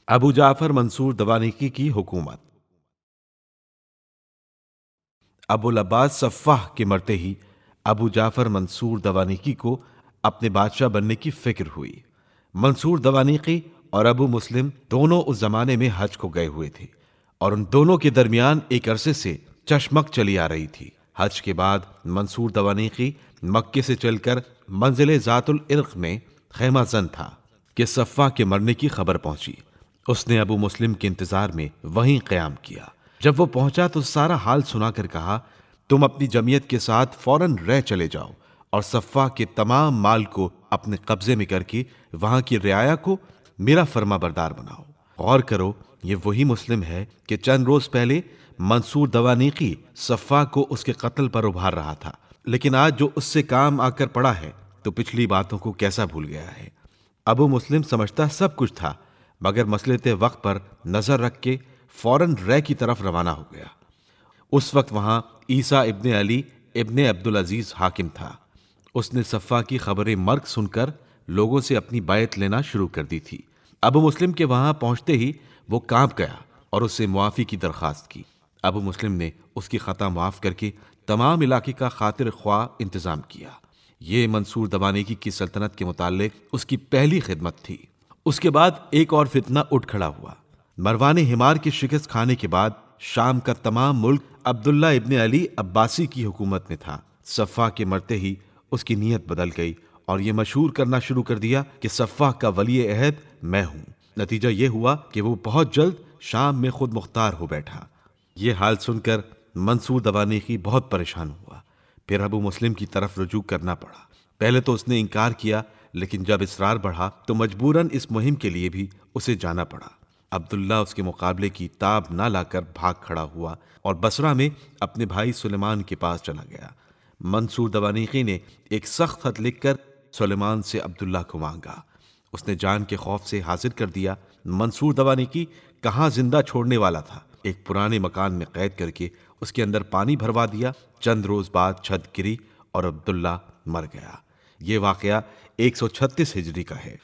ابو جعفر منصور دوانیکی کی حکومت۔ ابو العباس صفاح کے مرتے ہی ابو جعفر منصور دوانیکی کو اپنے بادشاہ بننے کی فکر ہوئی۔ منصور دوانیکی اور ابو مسلم دونوں اس زمانے میں حج کو گئے ہوئے تھے اور ان دونوں کے درمیان ایک عرصے سے چشمک چلی آ رہی تھی۔ حج کے بعد منصور دوانیکی مکے سے چل کر منزل ذات العرق میں خیمہ زن تھا کہ صفاح کے مرنے کی خبر پہنچی۔ اس نے ابو مسلم کے انتظار میں وہیں قیام کیا۔ جب وہ پہنچا تو سارا حال سنا کر کہا، تم اپنی جمعیت کے ساتھ فوراً رہ چلے جاؤ اور صفاح کے تمام مال کو اپنے قبضے میں کر کے وہاں کی رعایا کو میرا فرما بردار بناؤ۔ غور کرو، یہ وہی مسلم ہے کہ چند روز پہلے منصور دوانیکی صفاح کو اس کے قتل پر ابھار رہا تھا، لیکن آج جو اس سے کام آ کر پڑا ہے تو پچھلی باتوں کو کیسا بھول گیا ہے۔ ابو مسلم سمجھتا سب کچھ تھا، مگر مصلحت وقت پر نظر رکھ کے فوراً رے کی طرف روانہ ہو گیا۔ اس وقت وہاں عیسیٰ ابن علی ابن عبدالعزیز حاکم تھا۔ اس نے صفاح کی خبر مرگ سن کر لوگوں سے اپنی بیعت لینا شروع کر دی تھی۔ ابو مسلم کے وہاں پہنچتے ہی وہ کانپ گیا اور اس سے معافی کی درخواست کی۔ ابو مسلم نے اس کی خطا معاف کر کے تمام علاقے کا خاطر خواہ انتظام کیا۔ یہ منصور دوانیکی کی سلطنت کے متعلق اس کی پہلی خدمت تھی۔ اس کے بعد ایک اور فتنہ اٹھ کھڑا ہوا۔ مروان حمار کی شکست کھانے کے بعد شام کا تمام ملک عبداللہ ابن علی عباسی کی حکومت میں تھا۔ صفاح کے مرتے ہی اس کی نیت بدل گئی اور یہ مشہور کرنا شروع کر دیا کہ صفاح کا ولی عہد میں ہوں۔ نتیجہ یہ ہوا کہ وہ بہت جلد شام میں خود مختار ہو بیٹھا۔ یہ حال سن کر منصور دوانیکی بہت پریشان ہوا۔ پھر ابو مسلم کی طرف رجوع کرنا پڑا۔ پہلے تو اس نے انکار کیا، لیکن جب اصرار بڑھا تو مجبوراً اس مہم کے لیے بھی اسے جانا پڑا۔ عبداللہ اس کے مقابلے کی تاب نہ لا کر بھاگ کھڑا ہوا اور بصرہ میں اپنے بھائی سلیمان کے پاس چلا گیا۔ منصور دوانیکی نے ایک سخت خط لکھ کر سلیمان سے عبداللہ کو مانگا۔ اس نے جان کے خوف سے حاضر کر دیا۔ منصور دوانیکی کہاں زندہ چھوڑنے والا تھا، ایک پرانے مکان میں قید کر کے اس کے اندر پانی بھروا دیا۔ چند روز بعد چھت گری اور عبداللہ مر گیا۔ یہ واقعہ 136 ہجری کا ہے۔